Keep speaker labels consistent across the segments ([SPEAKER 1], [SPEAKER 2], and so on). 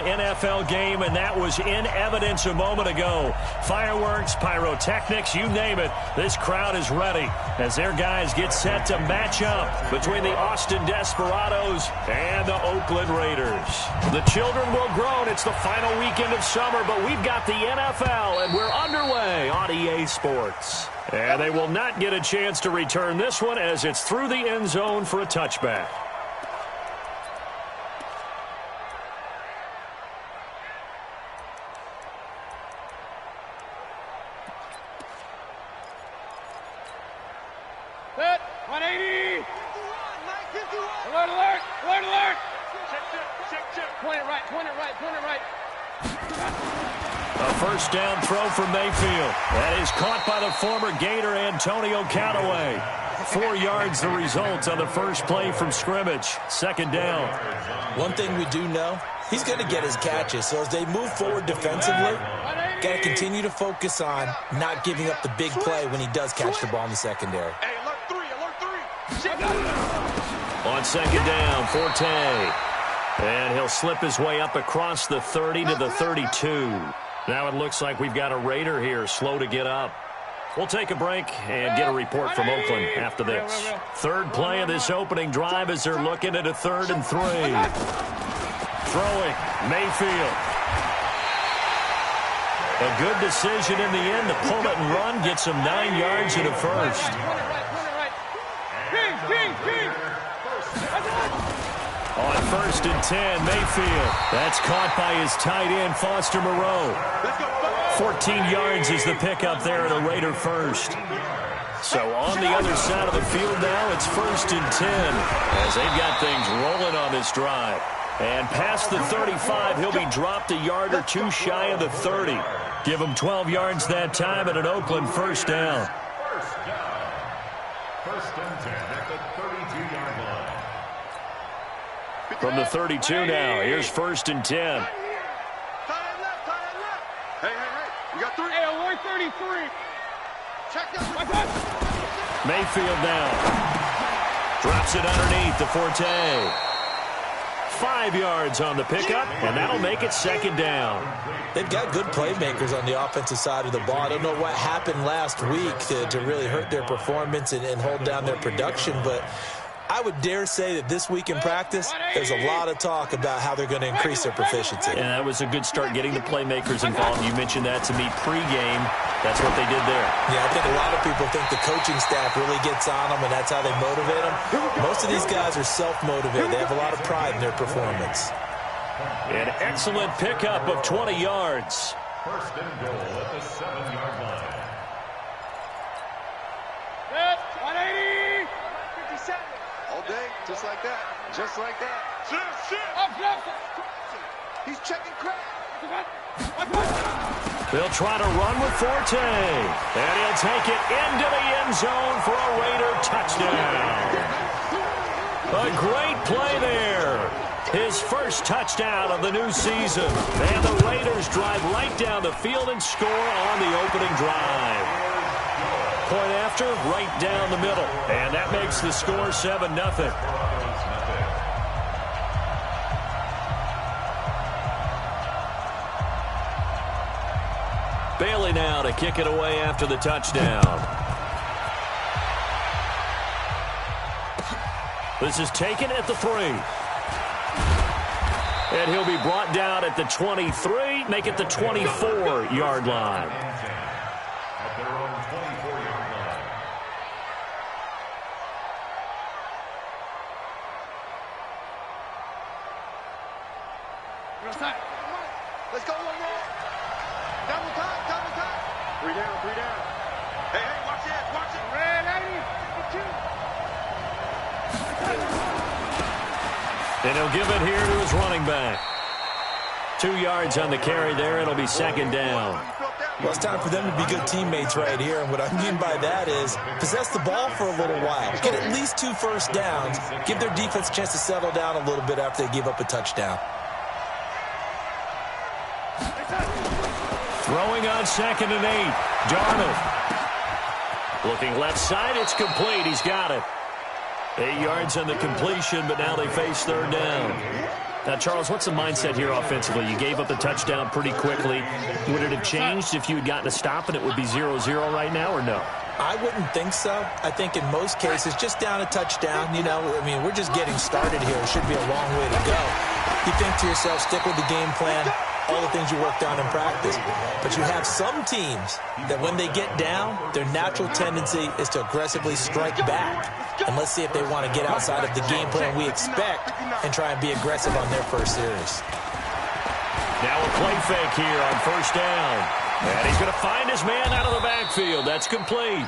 [SPEAKER 1] NFL game, and that was in evidence a moment ago. Fireworks, pyrotechnics, you name it. This crowd is ready as their guys get set to match up between the Austin Desperados and the Oakland Raiders. The children will groan. It's the final weekend of summer, but we've got the NFL, and we're underway on EA Sports. And they will not get a chance to return this one as it's through the end zone for a touchback.
[SPEAKER 2] Set, 180. 51. Alert, alert, alert, alert. Check. Point it right, point it right, point it right.
[SPEAKER 1] A first down throw from Mayfield. That is caught by the former Gator Antonio Callaway. 4 yards the result on the first play from scrimmage. Second down.
[SPEAKER 3] One thing we do know, he's going to get his catches. So as they move forward defensively, got to continue to focus on not giving up the big play when he does catch the ball in the secondary.
[SPEAKER 2] Hey, alert three.
[SPEAKER 1] On second down, Forte. And he'll slip his way up across the 30 to the 32. Now it looks like we've got a Raider here, slow to get up. We'll take a break and get a report from Oakland after this. Third play of this opening drive as they're looking at a 3rd and 3. Throwing, Mayfield. A good decision in the end to pull it and run, gets him 9 yards and a first. On 1st and 10, Mayfield. That's caught by his tight end, Foster Moreau. 14 yards is the pickup there at a Raider first. So on the other side of the field now, it's 1st and 10 as they've got things rolling on this drive. And past the 35, he'll be dropped a yard or two shy of the 30. Give him 12 yards that time at an Oakland first down.
[SPEAKER 4] First and 10 at the 32-yard line.
[SPEAKER 1] From the 32 now, here's 1st and 10.
[SPEAKER 2] Tie it left. Hey, you got 3. Hey, alert 33. Check that.
[SPEAKER 1] Mayfield now. Drops it underneath to Forte. 5 yards on the pickup, and that'll make it second down.
[SPEAKER 3] They've got good playmakers on the offensive side of the ball. I don't know what happened last week to really hurt their performance and hold down their production, but I would dare say that this week in practice, there's a lot of talk about how they're going to increase their proficiency.
[SPEAKER 1] And that was a good start getting the playmakers involved. You mentioned that to me pregame. That's what they did there.
[SPEAKER 3] Yeah, I think a lot of people think the coaching staff really gets on them, and that's how they motivate them. Most of these guys are self-motivated. They have a lot of pride in their performance.
[SPEAKER 1] An excellent pickup of 20 yards.
[SPEAKER 4] First and goal at the 7-yard line.
[SPEAKER 2] Set, 180. 57.
[SPEAKER 5] All day, just like that. Just like that.
[SPEAKER 2] Shit. Up.
[SPEAKER 5] He's checking crack.
[SPEAKER 1] They'll try to run with Forte. And he'll take it into the end zone for a Raider touchdown. A great play there. His first touchdown of the new season. And the Raiders drive right down the field and score on the opening drive. Point after, right down the middle. And that makes the score 7-0. Bailey now to kick it away after the touchdown. This is taken at the 3. And he'll be brought down at the 23, make it the 24-yard line.
[SPEAKER 4] At their own 24-yard line.
[SPEAKER 5] Let's go one more. Double time. 3 down. Hey, watch it.
[SPEAKER 2] Red 82.
[SPEAKER 1] And he'll give it here to his running back. 2 yards on the carry there. It'll be second down.
[SPEAKER 3] Well, it's time for them to be good teammates right here. And what I mean by that is possess the ball for a little while. Get at least 2 first downs. Give their defense a chance to settle down a little bit after they give up a touchdown.
[SPEAKER 1] Throwing on 2nd and 8. Darnold. Looking left side. It's complete. He's got it. 8 yards on the completion, but now they face third down. Now, Charles, what's the mindset here offensively? You gave up the touchdown pretty quickly. Would it have changed if you had gotten a stop and it would be 0-0 right now, or no?
[SPEAKER 3] I wouldn't think so. I think in most cases, just down a touchdown, you know, I mean, we're just getting started here. It should be a long way to go. You think to yourself, stick with the game plan, all the things you worked on in practice. But you have some teams that when they get down, their natural tendency is to aggressively strike back. And let's see if they want to get outside of the game plan we expect and try and be aggressive on their first series.
[SPEAKER 1] Now a play fake here on first down. And he's going to find his man out of the backfield. That's complete.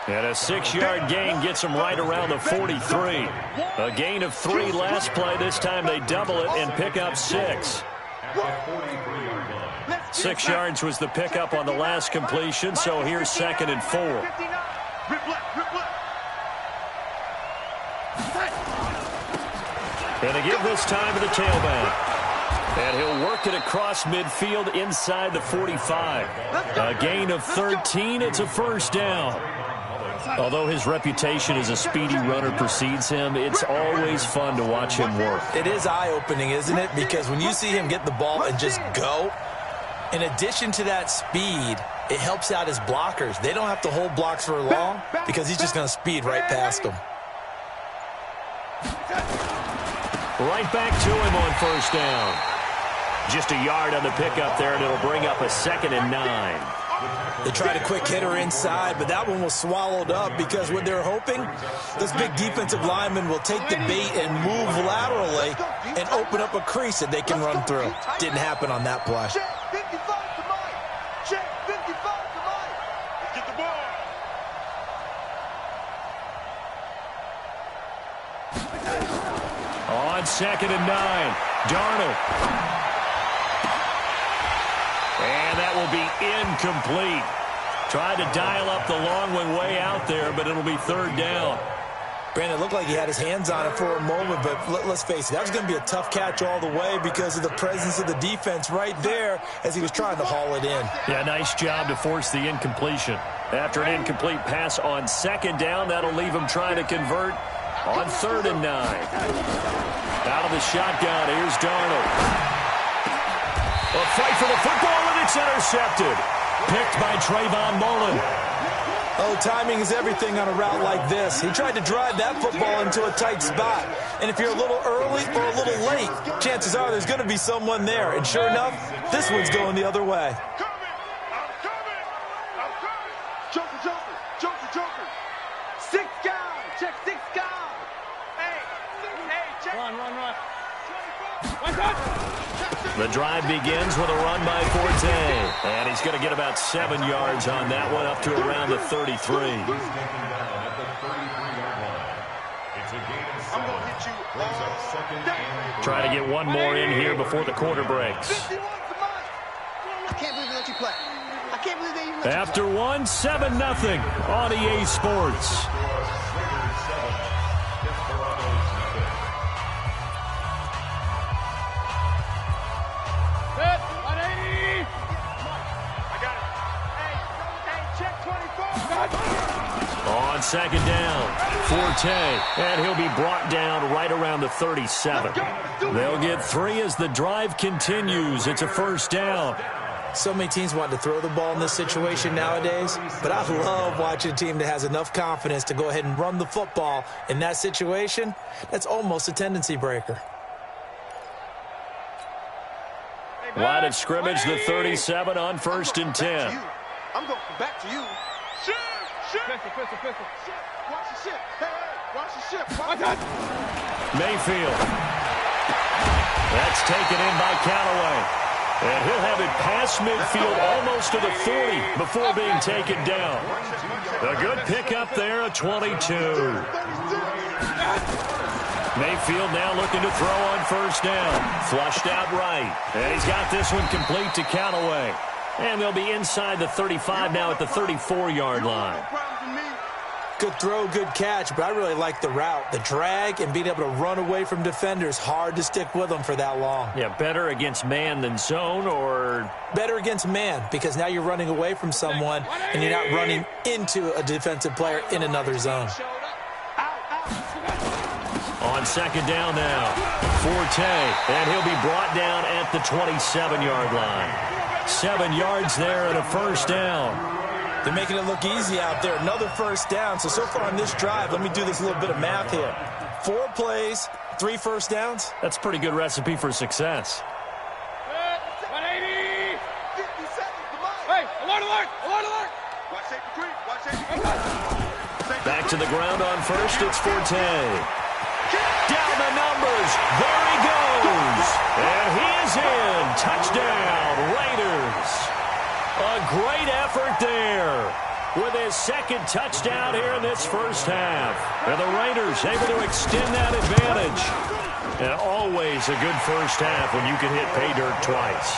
[SPEAKER 1] And a 6-yard gain gets him right around the 43. A gain of 3 last play. This time they double it and pick up 6. 6 yards was the pickup on the last completion, so here's 2nd and 4. And they give this time to the tailback. And he'll work it across midfield inside the 45. A gain of 13. It's a first down. Although his reputation as a speedy runner precedes him, it's always fun to watch him work.
[SPEAKER 3] It is eye-opening, isn't it? Because when you see him get the ball and just go, in addition to that speed, it helps out his blockers. They don't have to hold blocks for long because he's just going to speed right past them.
[SPEAKER 1] Right back to him on first down. Just a yard on the pickup there, and it'll bring up a 2nd and 9.
[SPEAKER 3] They tried a quick hitter inside, but that one was swallowed up because what they're hoping, this big defensive lineman will take the bait and move laterally and open up a crease that they can run through. Didn't happen on that play.
[SPEAKER 5] Get the ball.
[SPEAKER 1] On 2nd and 9, Darnold. And that will be incomplete. Tried to dial up the long one way out there, but it'll be 3rd down.
[SPEAKER 3] Brandon, it looked like he had his hands on it for a moment, but let's face it, that was going to be a tough catch all the way because of the presence of the defense right there as he was trying to haul it in.
[SPEAKER 1] Yeah, nice job to force the incompletion. After an incomplete pass on 2nd down, that'll leave him trying to convert on 3rd and 9. Out of the shotgun, here's Darnold. A fight for the football, and it's intercepted. Picked by Trayvon Mullen.
[SPEAKER 3] Oh, timing is everything on a route like this. He tried to drive that football into a tight spot. And if you're a little early or a little late, chances are there's going to be someone there. And sure enough, this one's going the other way.
[SPEAKER 5] Joker. 6 guys. Check 6 guys. Hey, check. Run. 1 touch.
[SPEAKER 1] The drive begins with a run by Forte. And he's going to get about 7 yards on that one, up to around the 33.
[SPEAKER 5] I'm going to hit you.
[SPEAKER 1] Try to get one more in here before the quarter breaks.
[SPEAKER 5] I can't believe they let you play. I can't believe they even let you play.
[SPEAKER 1] After 1, 7-0 on EA Sports. On 2nd down, Forte, and he'll be brought down right around the 37. They'll get 3 as the drive continues. It's a first down.
[SPEAKER 3] So many teams want to throw the ball in this situation nowadays, but I love watching a team that has enough confidence to go ahead and run the football. In that situation, that's almost a tendency breaker.
[SPEAKER 1] Line of scrimmage, the 37 on 1st and 10.
[SPEAKER 5] I'm going back to you. Shit. Pistol. Watch the ship. Hey, watch the ship.
[SPEAKER 1] Mayfield. That's taken in by Callaway. And he'll have it past midfield almost to the 40 before being taken down. A good pickup there, a 22. Mayfield now looking to throw on 1st down. Flushed out right. And he's got this one complete to Callaway. And they'll be inside the 35 now at the 34-yard line.
[SPEAKER 3] Good throw, good catch, but I really like the route. The drag and being able to run away from defenders, hard to stick with them for that long.
[SPEAKER 1] Yeah, better against man than zone, or?
[SPEAKER 3] Better against man, because now you're running away from someone and you're not running into a defensive player in another zone.
[SPEAKER 1] On 2nd down now, Forte, and he'll be brought down at the 27-yard line. 7 yards there and a first down.
[SPEAKER 3] They're making it look easy out there. Another first down. So far on this drive, let me do this little bit of math here. 4 plays, 3 first downs.
[SPEAKER 1] That's a pretty good recipe for success.
[SPEAKER 2] 180. 50 seconds. Come on. Hey, alert, alert, alert, alert. Watch safety creep. Watch safety creep.
[SPEAKER 1] Back to the ground on first. It's Forte. Down the numbers. There he goes. And he is in. Touchdown, Raiders. A great effort there with his second touchdown here in this first half. And the Raiders able to extend that advantage. And always a good first half when you can hit pay dirt twice.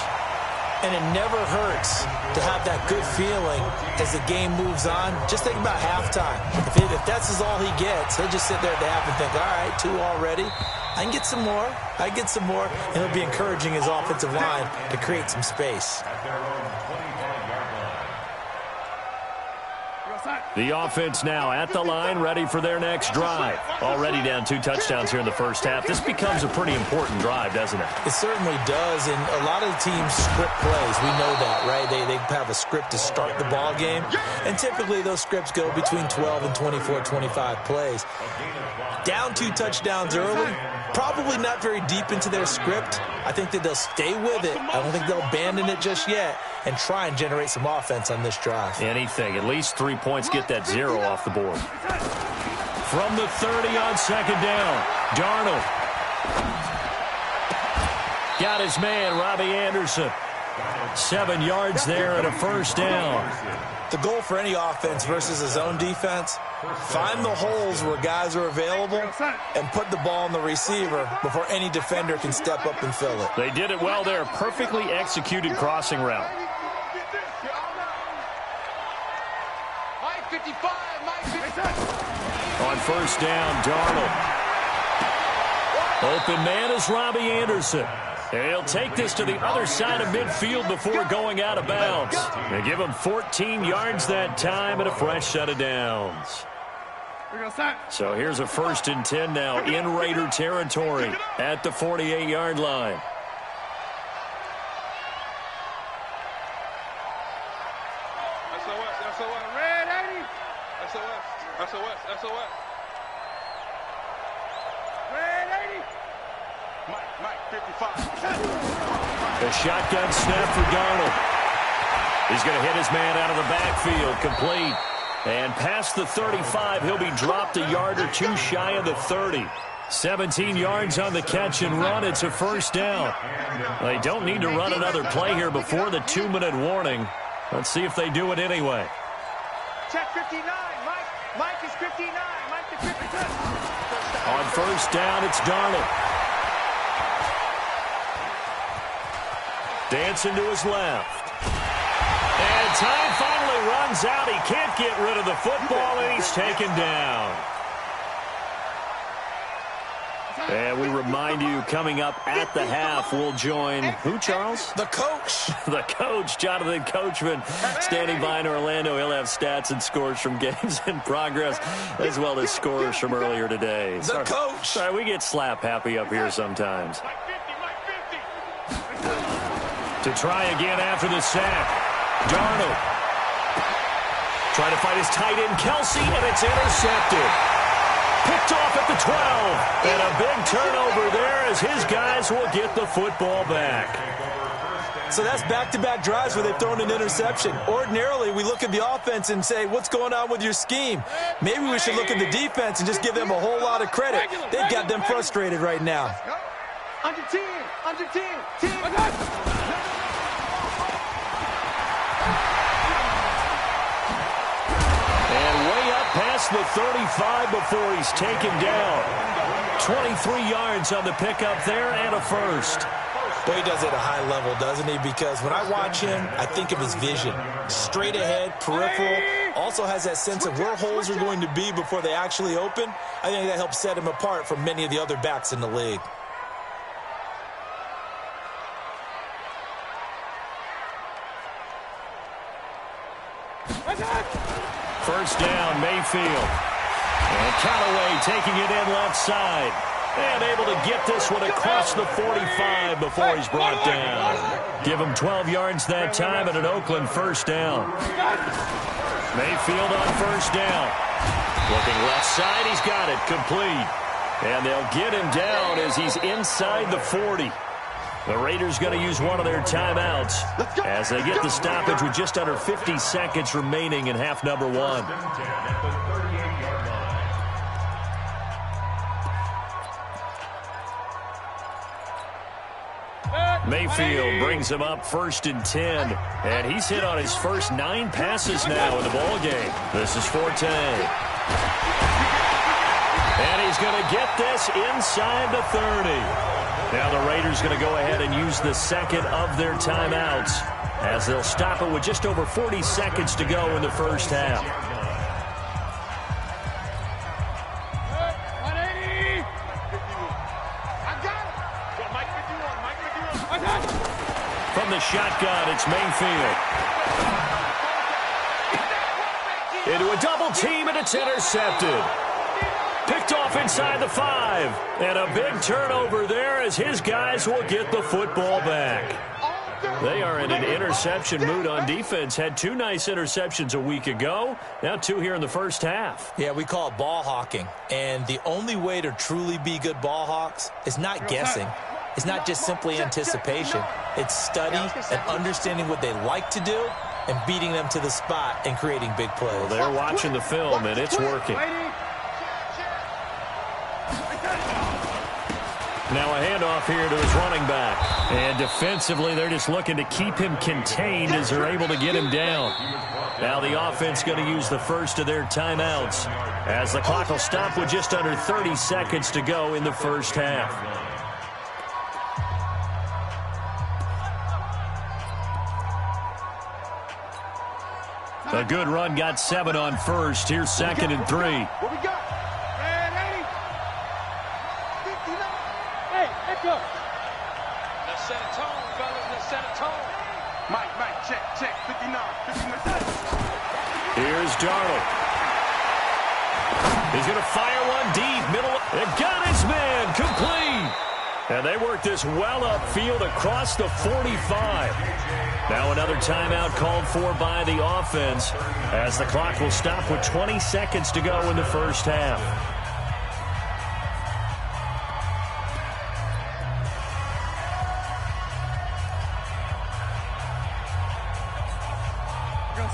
[SPEAKER 3] And it never hurts to have that good feeling as the game moves on. Just think about halftime. If that's all he gets, he'll just sit there at the half and think, all right, 2 already. I can get some more. I can get some more. And he'll be encouraging his offensive line to create some space.
[SPEAKER 1] The offense now at the line, ready for their next drive. Already down 2 touchdowns here in the first half. This becomes a pretty important drive, doesn't it?
[SPEAKER 3] It certainly does, and a lot of the teams script plays. We know that, right? They have a script to start the ball game, and typically those scripts go between 12 and 24, 25 plays. Down 2 touchdowns early, probably not very deep into their script. I think that they'll stay with it. I don't think they'll abandon it just yet and try and generate some offense on this drive.
[SPEAKER 1] Anything. At least 3 points, get that 0 off the board. From the 30 on second down, Darnold. Got his man, Robbie Anderson. 7 yards there and a first down.
[SPEAKER 3] The goal for any offense versus a zone defense, find the holes where guys are available and put the ball on the receiver before any defender can step up and fill it.
[SPEAKER 1] They did it well there. Perfectly executed crossing route.
[SPEAKER 2] Mike 55, Mike 55.
[SPEAKER 1] On first down, Darnold. Open man is Robbie Anderson. And he'll take this to the other side of midfield before going out of bounds. They give him 14 yards that time and a fresh set of downs. So here's a 1st and 10 now in Raider territory at the 48-yard line.
[SPEAKER 2] SOS, SOS. Red 80. SOS, SOS, SOS. Red 80. Mike 55.
[SPEAKER 1] The shotgun snap for Darnold. He's going to hit his man out of the backfield. Complete. And past the 35, he'll be dropped a yard or 2 shy of the 30. 17 yards on the catch and run. It's a first down. They don't need to run another play here before the 2-minute warning. Let's see if they do it anyway.
[SPEAKER 2] Check 59. Mike is 59. Mike is 52.
[SPEAKER 1] On first down, it's Darnold. Dancing to his left. And time finally runs out. He can't get rid of the football, and he's taken down. And we remind you, coming up at the half, we'll join who, Charles?
[SPEAKER 3] The coach.
[SPEAKER 1] The coach, Jonathan Coachman, standing by in Orlando. He'll have stats and scores from games in progress, as well as scores from earlier today.
[SPEAKER 3] The coach.
[SPEAKER 1] Sorry, we get slap happy up here sometimes. To try again after the sack. Darnold. Trying to fight his tight end, Kelsey, and it's intercepted. Picked off at the 12. And a big turnover there as his guys will get the football back.
[SPEAKER 3] So that's back-to-back drives where they've thrown an interception. Ordinarily, we look at the offense and say, what's going on with your scheme? Maybe we should look at the defense and just give them a whole lot of credit. They've got them frustrated right now.
[SPEAKER 2] Under 10. Under 10. 10.
[SPEAKER 1] Past the 35 before he's taken down. 23 yards on the pickup there and a first.
[SPEAKER 3] Boy, he does it at a high level, doesn't he? Because when I watch him, I think of his vision. Straight ahead, peripheral. Also has that sense of where holes are going to be before they actually open. I think that helps set him apart from many of the other backs in the league.
[SPEAKER 1] First down, Mayfield. And Callaway taking it in left side. And able to get this one across the 45 before he's brought down. Give him 12 yards that time and an Oakland first down. Mayfield on first down. Looking left side, he's got it, complete. And they'll get him down as he's inside the 40. The Raiders going to use one of their timeouts as they get the stoppage with just under 50 seconds remaining in half number one. Mayfield brings him up 1st and 10, and he's hit on his first 9 passes now in the ball game. This is Forte. And he's going to get this inside the 30. Now the Raiders going to go ahead and use the second of their timeouts as they'll stop it with just over 40 seconds to go in the first half. From the shotgun, it's Mayfield. Into a double team, and it's intercepted. Picked off inside the 5. And a big turnover there as his guys will get the football back. They are in an interception mood on defense. Had 2 nice interceptions a week ago. Now 2 here in the first half.
[SPEAKER 3] Yeah, we call it ball hawking. And the only way to truly be good ball hawks is not guessing. It's not just simply anticipation. It's study and understanding what they like to do and beating them to the spot and creating big plays.
[SPEAKER 1] Well, they're watching the film, and it's working. Now a handoff here to his running back. And defensively, they're just looking to keep him contained as they're able to get him down. Now the offense going to use the first of their timeouts as the clock will stop with just under 30 seconds to go in the first half. A good run, got 7 on first. Here's 2nd and 3.
[SPEAKER 5] What we got?
[SPEAKER 2] Hey, echo. Let's set a tone, fellas. Let's set a tone.
[SPEAKER 5] Mike, check. 59.
[SPEAKER 1] Here's Darnold. He's going to fire one deep. Middle. It got his man. Complete. And they work this well upfield across the 45. Now another timeout called for by the offense as the clock will stop with 20 seconds to go in the first half.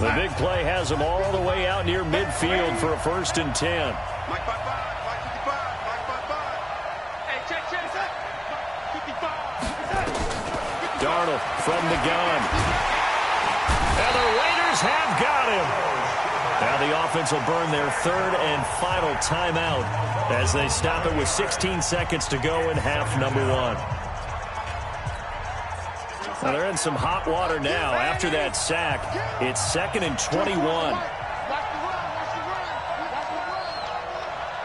[SPEAKER 1] The big play has them all the way out near midfield for a 1st and 10.
[SPEAKER 5] Mike 55.
[SPEAKER 2] Hey, check. 55.
[SPEAKER 1] Darnold from the gun. And the Raiders have got him. Now the offense will burn their 3rd and final timeout as they stop it with 16 seconds to go in half number one. Well, they're in some hot water now. After that sack, it's 2nd and 21.
[SPEAKER 5] Watch the run.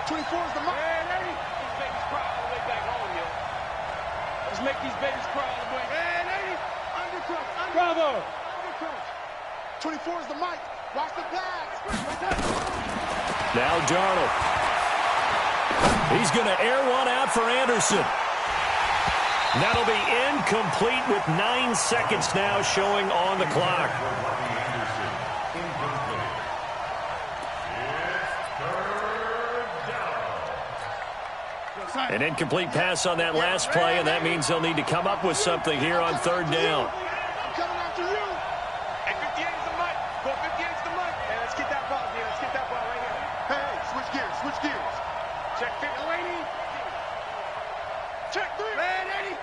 [SPEAKER 5] 24 is the mark.
[SPEAKER 2] These babies cry all the way back home, yo. Let's make these babies cry all the way.
[SPEAKER 5] Undercross.
[SPEAKER 2] Bravo.
[SPEAKER 5] 24 is the mic. Watch the pass.
[SPEAKER 1] Now Darnold. He's going to air one out for Anderson. That'll be incomplete with 9 seconds now showing on the clock. An incomplete pass on that last play, and that means they'll need to come up with something here on 3rd down.
[SPEAKER 5] I'm coming after you.
[SPEAKER 2] Hey, 58 is the mic. Go 58 is the mic.
[SPEAKER 5] Hey, let's get that ball here. Let's get that ball right here. Hey, switch gears.
[SPEAKER 2] Check 50. Lady.
[SPEAKER 5] Check 3.
[SPEAKER 2] Red 80.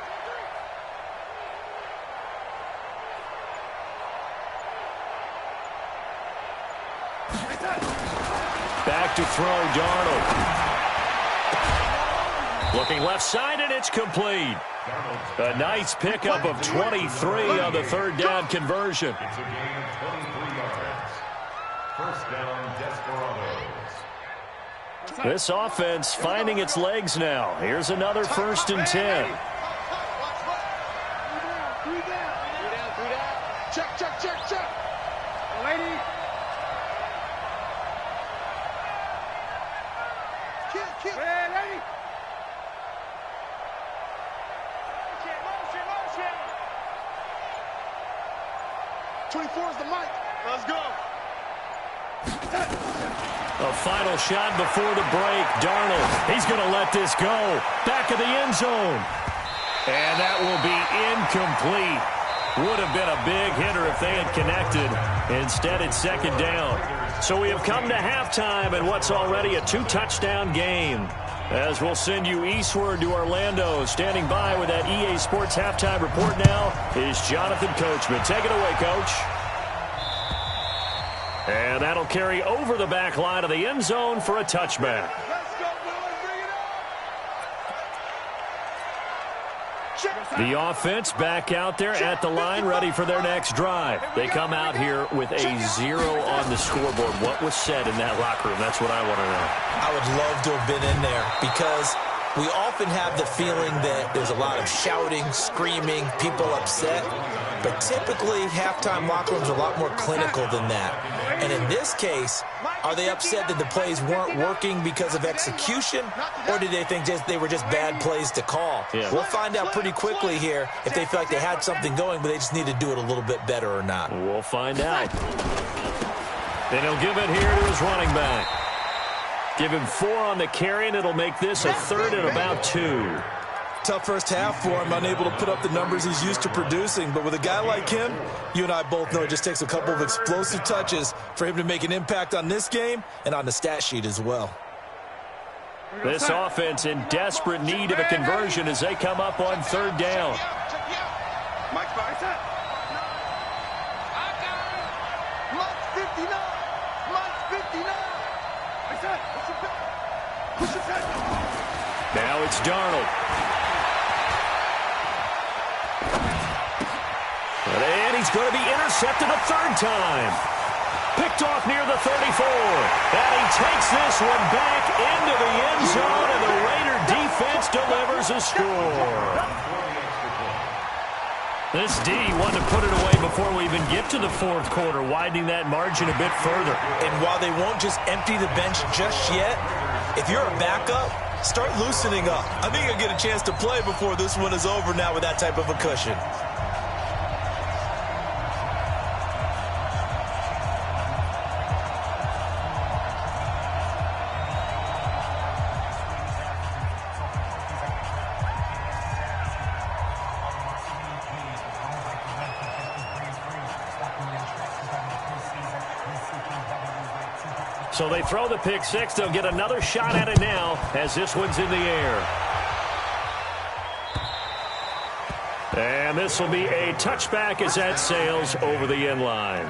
[SPEAKER 1] Back to throw, Darnold. Looking left side, and it's complete. A nice pickup of 23 on the 3rd down conversion.
[SPEAKER 4] It's a gain of 23 yards. First down, Desperados.
[SPEAKER 1] This offense finding its legs now. Here's another 1st and 10.
[SPEAKER 5] 3 down. Check.
[SPEAKER 2] Lady.
[SPEAKER 5] Kill.
[SPEAKER 2] Red 80.
[SPEAKER 5] 24 is the mic. Let's go.
[SPEAKER 1] A final shot before the break. Darnold, he's going to let this go. Back of the end zone. And that will be incomplete. Would have been a big hitter if they had connected. Instead, it's second down. So we have come to halftime in what's already a 2-touchdown game. As we'll send you eastward to Orlando. Standing by with that EA Sports halftime report now is Jonathan Coachman. Take it away, Coach. And that'll carry over the back line of the end zone for a touchback. The offense back out there at the line, ready for their next drive. They come out here with a 0 on the scoreboard. What was said in that locker room? That's what I want to know.
[SPEAKER 3] I would love to have been in there because we often have the feeling that there's a lot of shouting, screaming, people upset. But typically, halftime locker rooms are a lot more clinical than that. And in this case, are they upset that the plays weren't working because of execution, or did they think they were just bad plays to call?
[SPEAKER 1] Yeah.
[SPEAKER 3] We'll find out pretty quickly here if they feel like they had something going, but they just need to do it a little bit better or not.
[SPEAKER 1] We'll find out. Then he'll give it here to his running back. Give him 4 on the carry, and it'll make this a 3rd and about 2.
[SPEAKER 3] Tough first half for him, unable to put up the numbers he's used to producing. But with a guy like him, you and I both know it just takes a couple of explosive touches for him to make an impact on this game and on the stat sheet as well.
[SPEAKER 1] This offense in desperate need of a conversion as they come up on 3rd down.
[SPEAKER 5] Mike's by set. Mike's 59. Mike's 59.
[SPEAKER 1] Now it's Darnold. And he's going to be intercepted a 3rd time. Picked off near the 34. And he takes this one back into the end zone, and the Raider defense delivers a score. This D wanted to put it away before we even get to the 4th quarter, widening that margin a bit further.
[SPEAKER 3] And while they won't just empty the bench just yet, if you're a backup, start loosening up. I think you'll get a chance to play before this one is over now with that type of a cushion.
[SPEAKER 1] So they throw the pick 6. They'll get another shot at it now as this one's in the air. And this will be a touchback as that sails over the end line.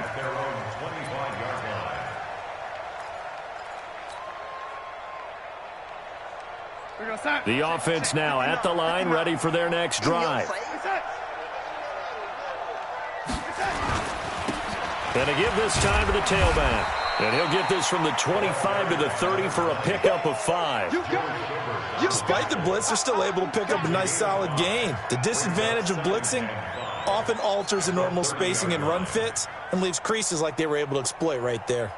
[SPEAKER 1] The offense now at the line, ready for their next drive. And to give this time to the tailback. And he'll get this from the 25 to the 30 for a pickup of 5.
[SPEAKER 3] Despite the blitz, they're still able to pick up a nice solid gain. The disadvantage of blitzing often alters the normal spacing and run fits and leaves creases like they were able to exploit right there.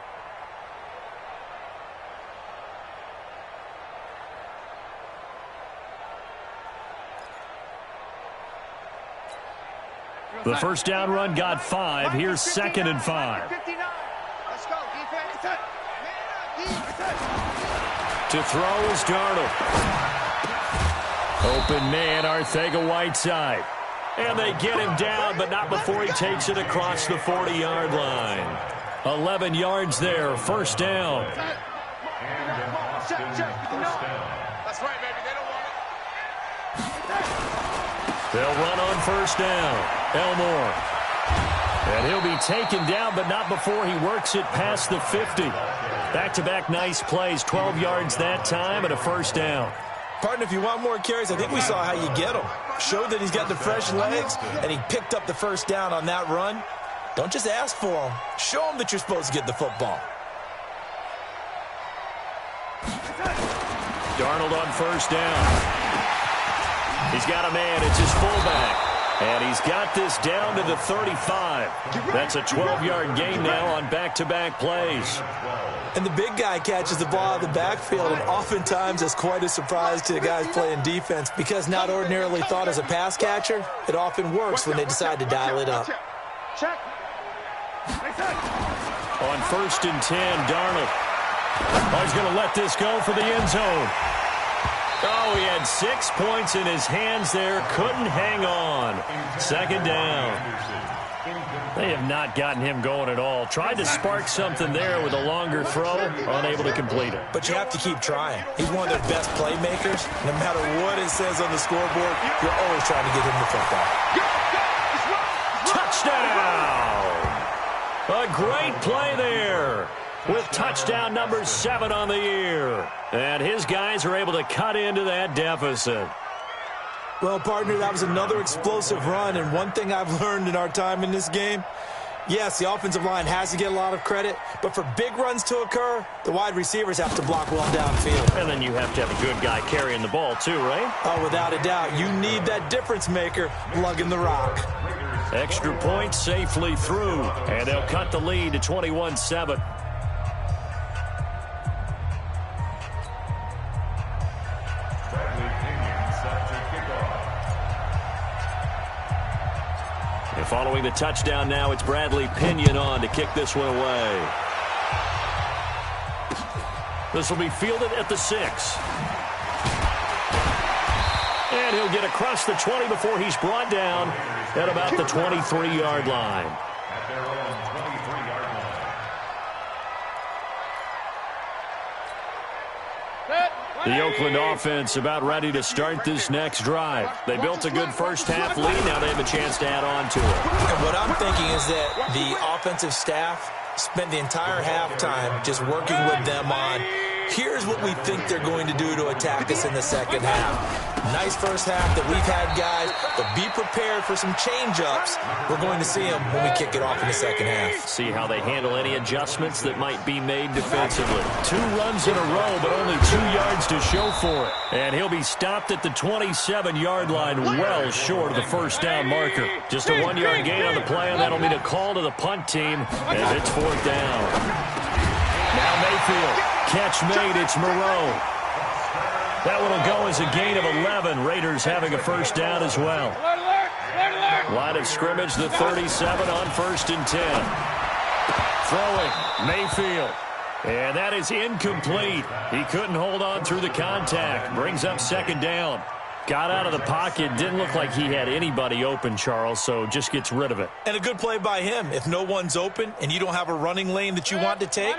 [SPEAKER 1] The first down run got 5. Here's 2nd and 5. To throw is Darnold. Open man, Arcega-Whiteside. And they get him down, but not before he takes it across the 40-yard line. 11 yards there, first down.
[SPEAKER 5] That's right, baby. They don't want it.
[SPEAKER 1] They'll run on first down. Elmore. And he'll be taken down, but not before he works it past the 50. Back-to-back nice plays, 12 yards that time and a first down.
[SPEAKER 3] Partner, if you want more carries, I think we saw how you get them. Showed that he's got the fresh legs, and he picked up the first down on that run. Don't just ask for them. Show them that you're supposed to get the football.
[SPEAKER 1] Darnold on first down. He's got a man. It's his fullback. And he's got this down to the 35. That's a 12-yard gain now on back-to-back plays.
[SPEAKER 3] And the big guy catches the ball out of the backfield, and oftentimes it's quite a surprise to the guys playing defense because not ordinarily thought as a pass catcher, it often works when they decide to dial it up.
[SPEAKER 5] Check.
[SPEAKER 1] On 1st and 10, Darnold. Oh, he's going to let this go for the end zone. Oh, he had 6 points in his hands there. Couldn't hang on. 2nd down. They have not gotten him going at all. Tried to spark something there with a longer throw. Unable to complete it.
[SPEAKER 3] But you have to keep trying. He's one of their best playmakers. No matter what it says on the scoreboard, you're always trying to get him the football.
[SPEAKER 1] Touchdown! A great play there, with touchdown number 7 on the year. And his guys are able to cut into that deficit.
[SPEAKER 3] Well, partner, that was another explosive run, and one thing I've learned in our time in this game, yes, the offensive line has to get a lot of credit, but for big runs to occur, the wide receivers have to block well downfield.
[SPEAKER 1] And then you have to have a good guy carrying the ball too, right?
[SPEAKER 3] Oh, without a doubt. You need that difference maker lugging the rock.
[SPEAKER 1] Extra point safely through, and they'll cut the lead to 21-7. And following the touchdown now, it's Bradley Pinion on to kick this one away. This will be fielded at the 6. And he'll get across the 20 before he's brought down at about the 23-yard line.
[SPEAKER 4] At their own 23-yard line.
[SPEAKER 1] The Oakland offense about ready to start this next drive. They built a good first-half lead. Now they have a chance to add on to it.
[SPEAKER 3] And what I'm thinking is that the offensive staff spent the entire halftime just working with them on, here's what we think they're going to do to attack us in the second half. Nice first half that we've had, guys, but be prepared for some change-ups. We're going to see them when we kick it off in the second half.
[SPEAKER 1] See how they handle any adjustments that might be made defensively. 2 runs in a row, but only 2 yards to show for it. And he'll be stopped at the 27-yard line, well short of the first down marker. Just a 1-yard gain on the play, and that'll mean a call to the punt team as it's 4th down. Now Mayfield. Catch made. It's Moreau. That one will go as a gain of 11. Raiders having a first down as well. Line of scrimmage, the 37 on 1st and 10. Throwing, Mayfield. And that is incomplete. He couldn't hold on through the contact. Brings up 2nd down. Got out of the pocket. Didn't look like he had anybody open, Charles, so just gets rid of it.
[SPEAKER 3] And a good play by him. If no one's open and you don't have a running lane that you want to take,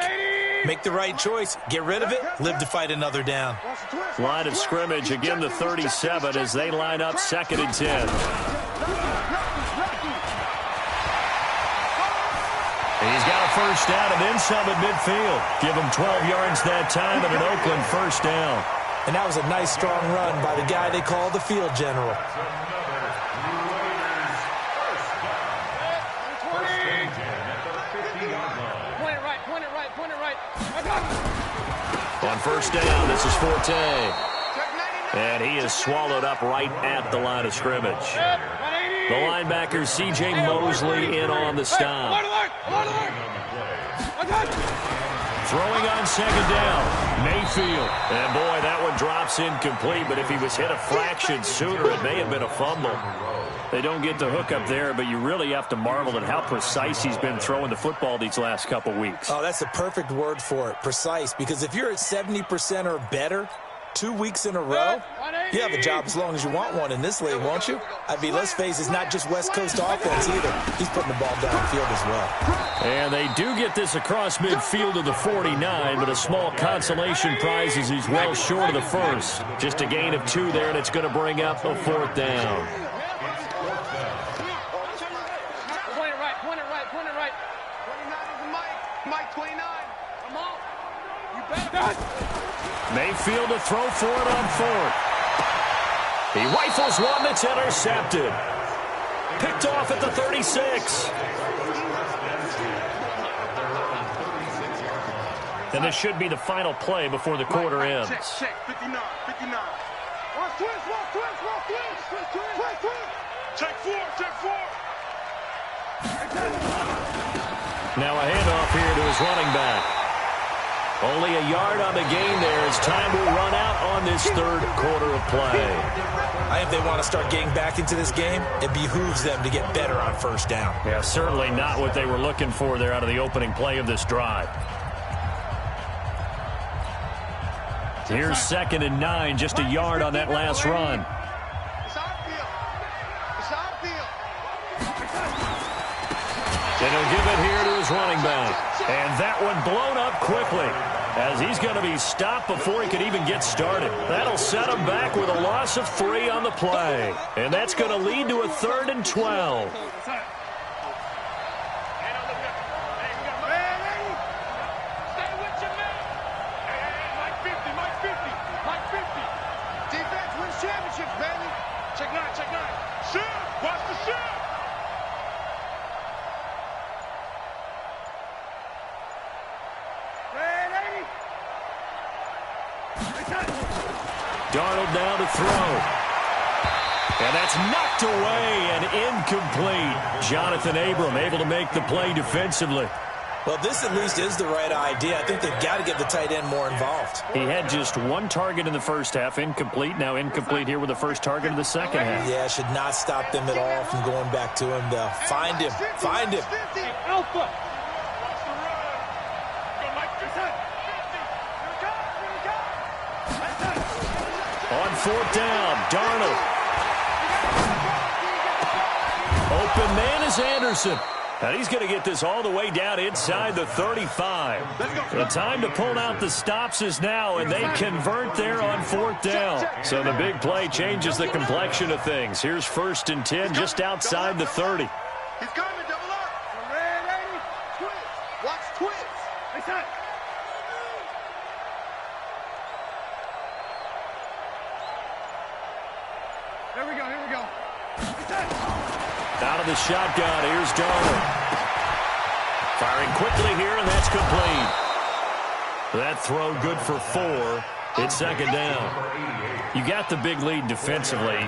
[SPEAKER 3] make the right choice. Get rid of it. Live to fight another down.
[SPEAKER 1] Line of scrimmage, again the 37 as they line up 2nd and 10. He's got a first down and then some at midfield. Give him 12 yards that time and an Oakland first down.
[SPEAKER 3] And that was a nice, strong run by the guy they call the field general.
[SPEAKER 1] On first down, this is Forte. And he is swallowed up right at the line of scrimmage. The linebacker, C.J. Mosley, in on the stop. Throwing on 2nd down, Mayfield. And, boy, that one drops incomplete, but if he was hit a fraction sooner, it may have been a fumble. They don't get the hook up there, but you really have to marvel at how precise he's been throwing the football these last couple weeks.
[SPEAKER 3] Oh, that's the perfect word for it, precise, because if you're at 70% or better 2 weeks in a row, you have a job as long as you want one in this league, won't you? I mean, let's face it, it's not just West Coast offense either. He's putting the ball downfield as well.
[SPEAKER 1] And they do get this across midfield to the 49, but a small consolation prize as he's well short of the first. Just a gain of 2 there, and it's going to bring up a 4th down. Mayfield to throw for it on 4th. He rifles one that's intercepted. Picked off at the 36. And this should be the final play before the quarter ends.
[SPEAKER 5] Check, 59, 59. Check 4, check 4.
[SPEAKER 1] Now a handoff here to his running back. Only a yard on the gain there as time will run out on this third quarter of play.
[SPEAKER 3] I think they want to start getting back into this game. It behooves them to get better on first down.
[SPEAKER 1] Yeah, certainly not what they were looking for there out of the opening play of this drive. Here's 2nd and 9, just a yard on that last run. And he'll give it here to his running back. And that one blown up quickly as he's going to be stopped before he could even get started. That'll set him back with a loss of 3 on the play. And that's going to lead to a 3rd and 12.
[SPEAKER 2] Defense wins championships, baby. Check 9, check 9. Shoot! Watch the shoot!
[SPEAKER 1] Darnold now to throw. And that's knocked away and incomplete. Jonathan Abram able to make the play defensively.
[SPEAKER 3] Well, this at least is the right idea. I think they've got to get the tight end more involved.
[SPEAKER 1] He had just 1 target in the first half, incomplete. Now incomplete here with the first target of the second half.
[SPEAKER 3] Yeah, should not stop them at all from going back to him. To find him. Find him.
[SPEAKER 2] Alpha.
[SPEAKER 1] On 4th down, Darnold. Open man is Anderson. And he's going to get this all the way down inside the 35. The time to pull out the stops is now, and they convert there on 4th down. So the big play changes the complexion of things. Here's 1st and 10 just outside the 30.
[SPEAKER 2] He's coming, double up. Ready? Twist. Watch twist. Here we go, here we go.
[SPEAKER 1] Out of the shotgun, here's Darnold. Firing quickly here, and that's complete. That throw good for 4. It's 2nd down. You got the big lead defensively.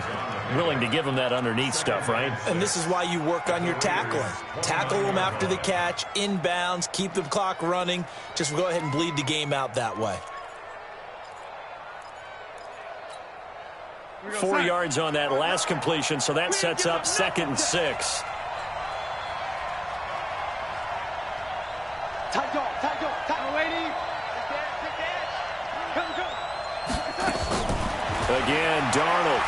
[SPEAKER 1] Willing to give them that underneath stuff, right?
[SPEAKER 3] And this is why you work on your tackling. Tackle them after the catch, inbounds, keep the clock running. Just go ahead and bleed the game out that way.
[SPEAKER 1] 4 yards on that last completion, so that sets up 2nd and 6.
[SPEAKER 2] Tight dog, lady. Come.
[SPEAKER 1] Again, Darnold.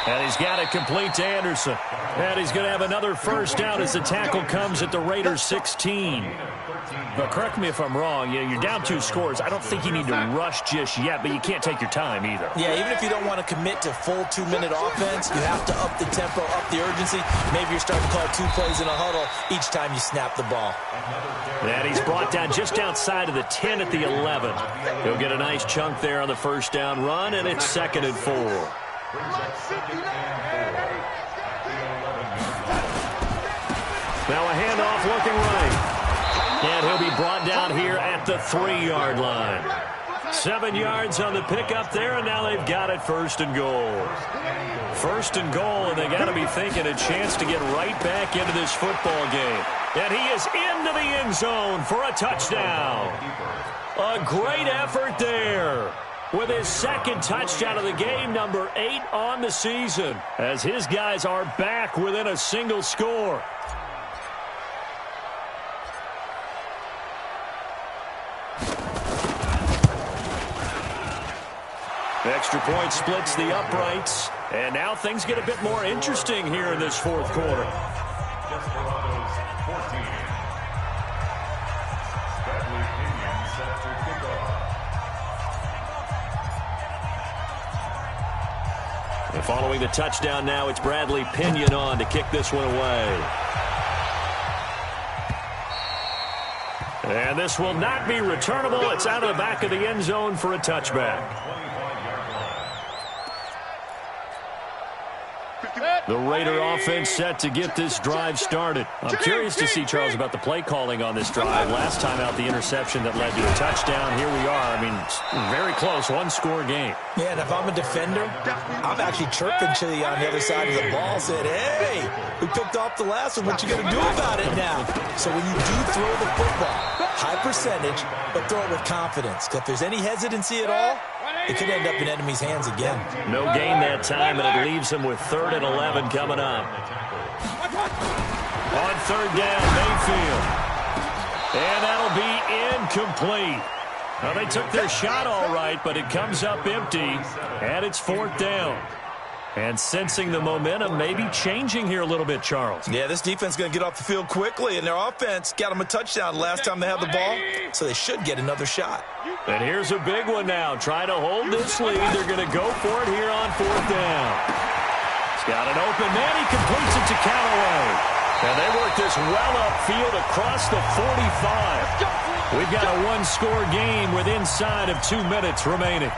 [SPEAKER 1] And he's got it complete to Anderson. And he's going to have another first down as the tackle comes at the Raiders' 16. But correct me if I'm wrong, you're down 2 scores. I don't think you need to rush just yet, but you can't take your time either.
[SPEAKER 3] Yeah, even if you don't want to commit to full 2-minute offense, you have to up the tempo, up the urgency. Maybe you're starting to call 2 plays in a huddle each time you snap the ball.
[SPEAKER 1] And he's brought down just outside of the 10 at the 11. He'll get a nice chunk there on the first down run, and it's 2nd and 4. Now a handoff looking right. And he'll be brought down here at the 3-yard line. 7 yards on the pickup there, and now they've got it 1st and goal. 1st and goal, and they got to be thinking a chance to get right back into this football game. And he is into the end zone for a touchdown. A great effort there, with his 2nd touchdown of the game, number 8 on the season, as his guys are back within a single score. Extra point splits the uprights, and now things get a bit more interesting here in this 4th quarter. And following the touchdown now, it's Bradley Pinion on to kick this one away. And this will not be returnable. It's out of the back of the end zone for a touchback. The Raider offense set to get this drive started. I'm curious to see, Charles, about the play calling on this drive. Last time out, the interception that led to a touchdown. Here we are. I mean, very close, one-score game.
[SPEAKER 3] Yeah, and if I'm a defender, I'm actually chirping to you on the other side of the ball, saying, hey, we picked off the last one. What you going to do about it now? So when you do throw the football, high percentage, but throw it with confidence. Because if there's any hesitancy at all, it could end up in enemy's hands again.
[SPEAKER 1] No gain that time, and it leaves them with 3rd and 11 coming up. On 3rd down, Mayfield. And that'll be incomplete. Well, they took their shot all right, but it comes up empty, and it's 4th down. And sensing the momentum maybe changing here a little bit, Charles.
[SPEAKER 3] Yeah, this defense is going to get off the field quickly, and their offense got them a touchdown last time they had the ball, so they should get another shot.
[SPEAKER 1] And here's a big one now. Trying to hold this lead. They're going to go for it here on 4th down. He's got an open man. He completes it to Callaway. And they work this well upfield across the 45. We've got a one-score game with inside of 2 minutes remaining.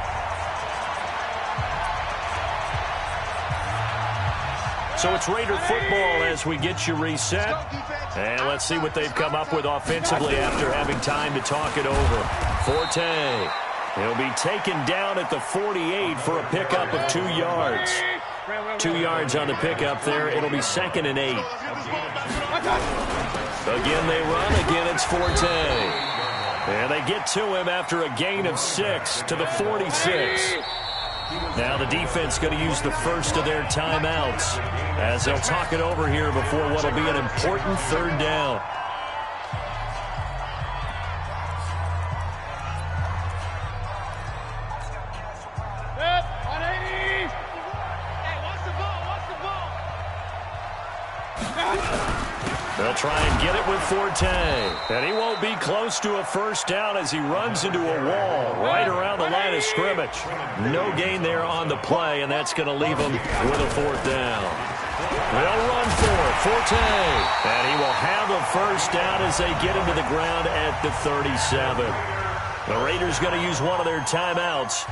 [SPEAKER 1] So it's Raider football as we get you reset. And let's see what they've come up with offensively after having time to talk it over. Forte. He'll be taken down at the 48 for a pickup of 2 yards. 2 yards on the pickup there. It'll be 2nd and 8. Again they run. Again it's Forte. And they get to him after a gain of 6 to the 46. Now the defense going to use the first of their timeouts as they'll talk it over here before what will be an important 3rd down. They'll try and get it with Forte. And he won't be close to a 1st down as he runs into a wall right around the line of scrimmage. No gain there on the play, and that's going to leave him with a 4th down. They'll run for it. Forte. And he will have a 1st down as they get him to the ground at the 37. The Raiders going to use one of their timeouts.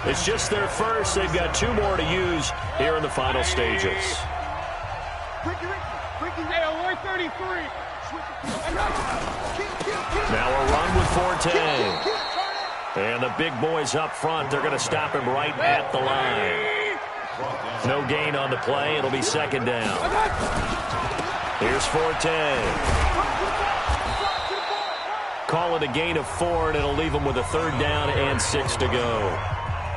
[SPEAKER 1] It's just their first. They've got 2 more to use here in the final stages. Now a run with Forte. And the big boys up front, they're going to stop him right at the line. No gain on the play. It'll be 2nd down. Here's Forte. Call it a gain of 4, and it'll leave him with a 3rd down and 6 to go.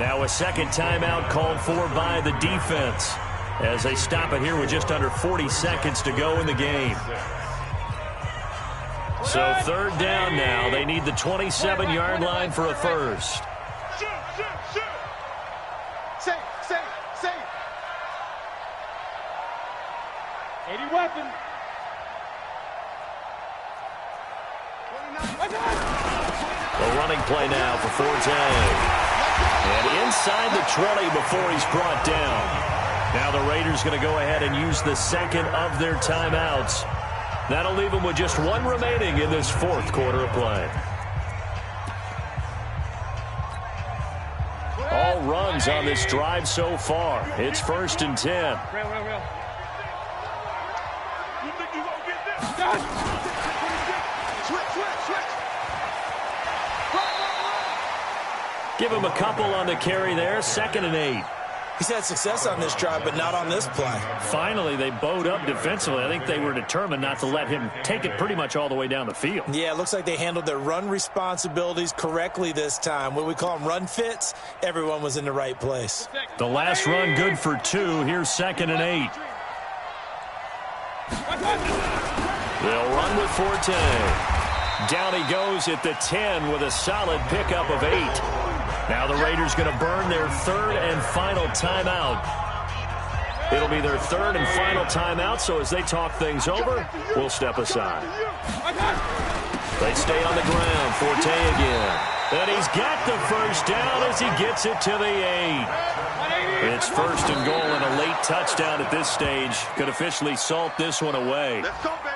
[SPEAKER 1] Now a second timeout called for by the defense as they stop it here with just under 40 seconds to go in the game. So 3rd down now. They need the 27-yard line for a first.
[SPEAKER 5] Safe. 80 weapon.
[SPEAKER 1] A running play now for Forte. And inside the 20 before he's brought down. Now the Raiders going to go ahead and use the 2nd of their timeouts. That'll leave them with just 1 remaining in this 4th quarter of play. All runs on this drive so far. It's 1st and 10. Give him a couple on the carry there. 2nd and 8.
[SPEAKER 3] He's had success on this drive, but not on this play.
[SPEAKER 1] Finally, they bowed up defensively. I think they were determined not to let him take it pretty much all the way down the field.
[SPEAKER 3] Yeah, it looks like they handled their run responsibilities correctly this time. What we call them run fits, everyone was in the right place.
[SPEAKER 1] The last run good for 2. Here's 2nd and 8. They'll run with Forte. Down he goes at the 10 with a solid pickup of 8. Now the Raiders going to burn their 3rd and final timeout. It'll be their 3rd and final timeout, so as they talk things over, we'll step aside. They stay on the ground. Forte again. And he's got the 1st down as he gets it to the 8. It's 1st and goal, and a late touchdown at this stage could officially salt this one away.
[SPEAKER 5] Let's go, baby.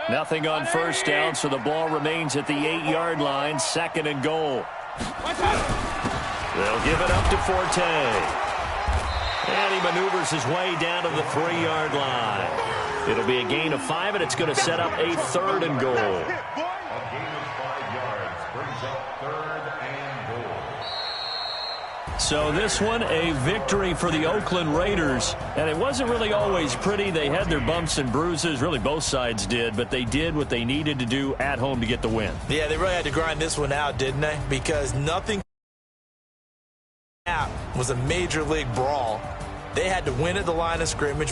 [SPEAKER 1] Nothing on first down, so the ball remains at the 8-yard line, 2nd and goal. They'll give it up to Forte. And he maneuvers his way down to the 3-yard line. It'll be a gain of 5, and it's going to set up a 3rd and goal.
[SPEAKER 4] A gain of 5 yards brings up 3rd and goal.
[SPEAKER 1] So this one, a victory for the Oakland Raiders. And it wasn't really always pretty. They had their bumps and bruises. Really, both sides did. But they did what they needed to do at home to get the win.
[SPEAKER 3] Yeah, they really had to grind this one out, didn't they? Because nothing was a major league brawl. They had to win at the line of scrimmage.